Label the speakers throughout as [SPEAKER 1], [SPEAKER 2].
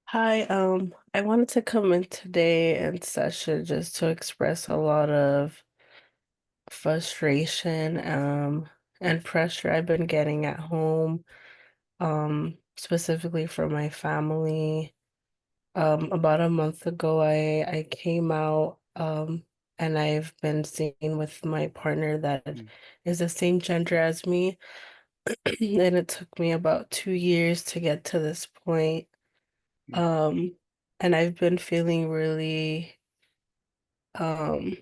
[SPEAKER 1] Hi, I wanted to come in today in session just to express a lot of frustration, and pressure I've been getting at home, specifically from my family. About a month ago, I came out, and I've been seeing with my partner that
[SPEAKER 2] Mm,
[SPEAKER 1] is the same gender as me, and it took me about 2 years to get to this point.
[SPEAKER 2] mm,
[SPEAKER 1] Um, and I've been feeling really um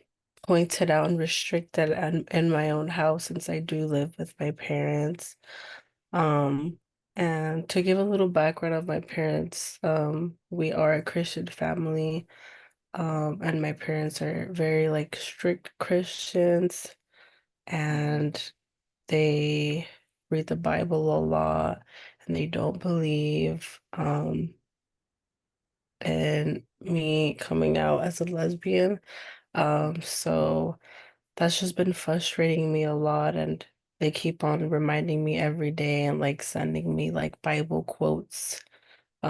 [SPEAKER 1] pointed out and restricted in my own house since I do live with my parents. Um, and to give a little background of my parents, we are a Christian family. And my parents are very like strict Christians,
[SPEAKER 2] mhm,
[SPEAKER 1] and they read the Bible a lot, and they don't believe in me coming out as a lesbian. So that's just been frustrating me a lot, and they keep on reminding me every day and like sending me like Bible quotes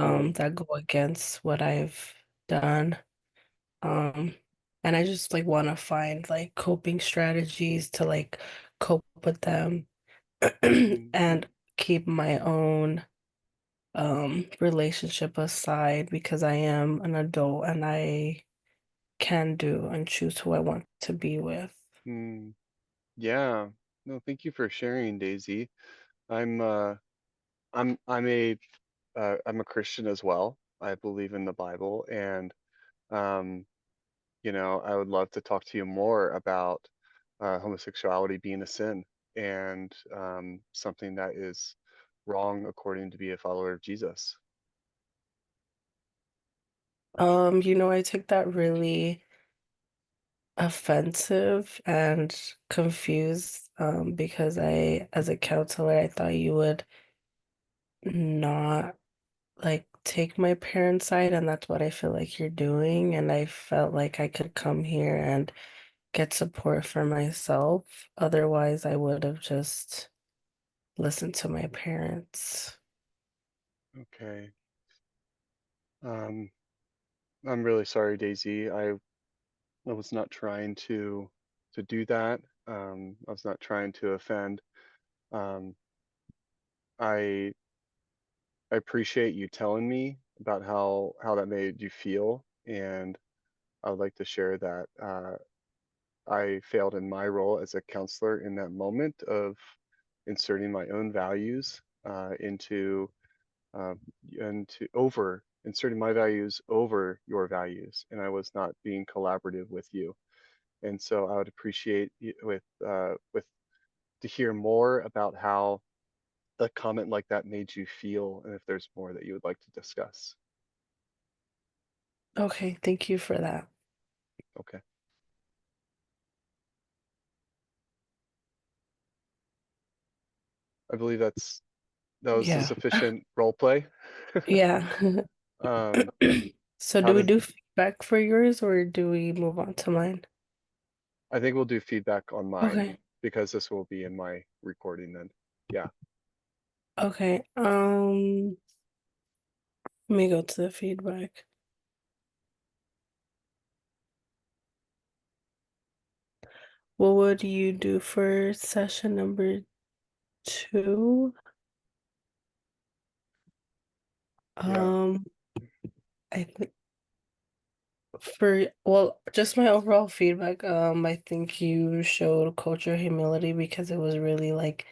[SPEAKER 2] mm,
[SPEAKER 1] that go against what I've done. Um and I just like want to find like coping strategies to like cope with them
[SPEAKER 2] mm,
[SPEAKER 1] and keep my own relationship aside because I am an adult and I can do and choose who I want to be with.
[SPEAKER 2] mm. Yeah. No, thank you for sharing, Daisy. I'm uh I'm a Christian as well. I believe in the Bible and um I would love to talk to you more about homosexuality being a sin and something that is wrong according to be a follower of Jesus.
[SPEAKER 1] I take that really offensive and confused, because as a counselor, I thought you would not like take my parents' side, and that's what I feel like you're doing. And I felt like I could come here and get support for myself. Otherwise, I would have just listened to my parents.
[SPEAKER 2] Okay. Um I'm really sorry, Daisy. I was not trying to do that. I was not trying to offend. Um, I I appreciate you telling me about how that made you feel, and I would like to share that I failed in my role as a counselor in that moment of inserting my own values uh, into over inserting my values over your values, and I was not being collaborative with you. And so I would appreciate with to hear more about how a comment like that made you feel, and if there's more that you would like to discuss.
[SPEAKER 1] Okay, thank you for that.
[SPEAKER 2] Okay. I believe that was a
[SPEAKER 1] Yeah.
[SPEAKER 2] sufficient role play.
[SPEAKER 1] Yeah.
[SPEAKER 2] Um,
[SPEAKER 1] So
[SPEAKER 2] how
[SPEAKER 1] do we
[SPEAKER 2] does
[SPEAKER 1] do feedback for yours or do we move on to mine?
[SPEAKER 2] I think we'll do feedback on mine
[SPEAKER 1] Okay.
[SPEAKER 2] because this will be in my recording then. Yeah.
[SPEAKER 1] Okay. Let me go to the feedback. What would you do for session number two?
[SPEAKER 2] Yeah.
[SPEAKER 1] Um, I think well, just my overall feedback, I think you showed cultural humility because it was really like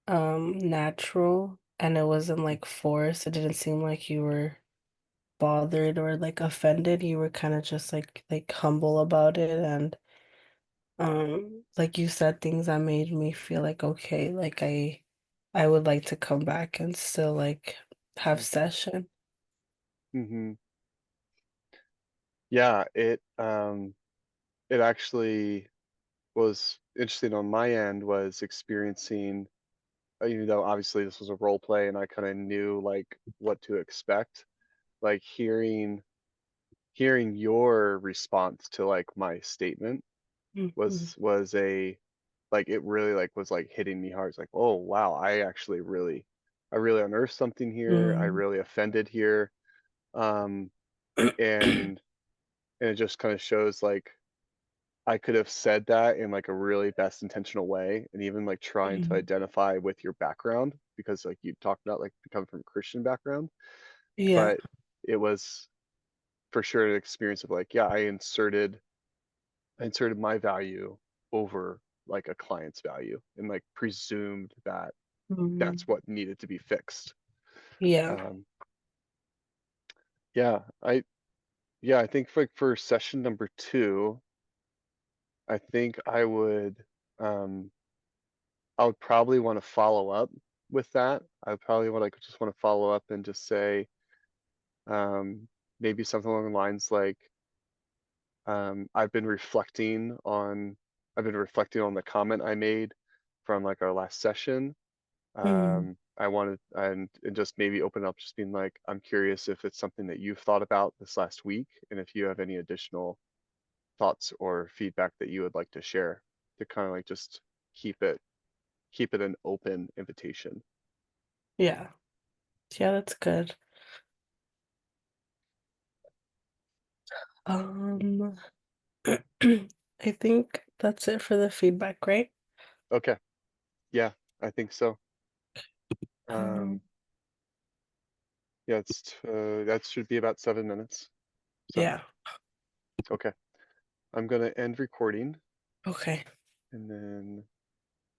[SPEAKER 1] natural and it wasn't like forced. It didn't seem like you were bothered or like offended. You were kind of just like humble about it, and like you said things that made me feel like okay, like I would like to come back and still like have session.
[SPEAKER 2] Mm-hmm. Yeah, it actually was interesting on my end was experiencing even though obviously this was a role play and I kind of knew like what to expect, like hearing your response to like my statement
[SPEAKER 1] Mhm.
[SPEAKER 2] was a like it really like was like hitting me hard. It's like, oh wow, I really unearthed something here. I
[SPEAKER 1] Mm,
[SPEAKER 2] really offended here. Um, and and it just kind of shows like I could have said that in like a really best intentional way, and even like trying to
[SPEAKER 1] Mhm.
[SPEAKER 2] identify with your background because like you talked about like coming from a Christian background,
[SPEAKER 1] Yeah.
[SPEAKER 2] but it was for sure an experience of like, yeah, I inserted my value over like a client's value and like presumed that that's
[SPEAKER 1] Mhm.
[SPEAKER 2] what needed to be fixed.
[SPEAKER 1] Yeah.
[SPEAKER 2] Um, yeah, I think for session number two, I think um I would probably want to follow up with that. I would probably want to just want to follow up and just say um maybe something along the lines like um I've been reflecting on I've been reflecting on the comment I made from like our last session.
[SPEAKER 1] Mhm.
[SPEAKER 2] I wanted and just maybe open up just being like, I'm curious if it's something that you've thought about this last week and if you have any additional thoughts or feedback that you would like to share to kind of like just keep it keep it an open invitation.
[SPEAKER 1] Yeah. Yeah, that's good. Um, I think that's it for the feedback, right?
[SPEAKER 2] Okay. Yeah, I think so.
[SPEAKER 1] Um,
[SPEAKER 2] Um, yeah, that should be about 7 minutes. So,
[SPEAKER 1] yeah.
[SPEAKER 2] okay. I'm gonna end recording
[SPEAKER 1] Okay.
[SPEAKER 2] and then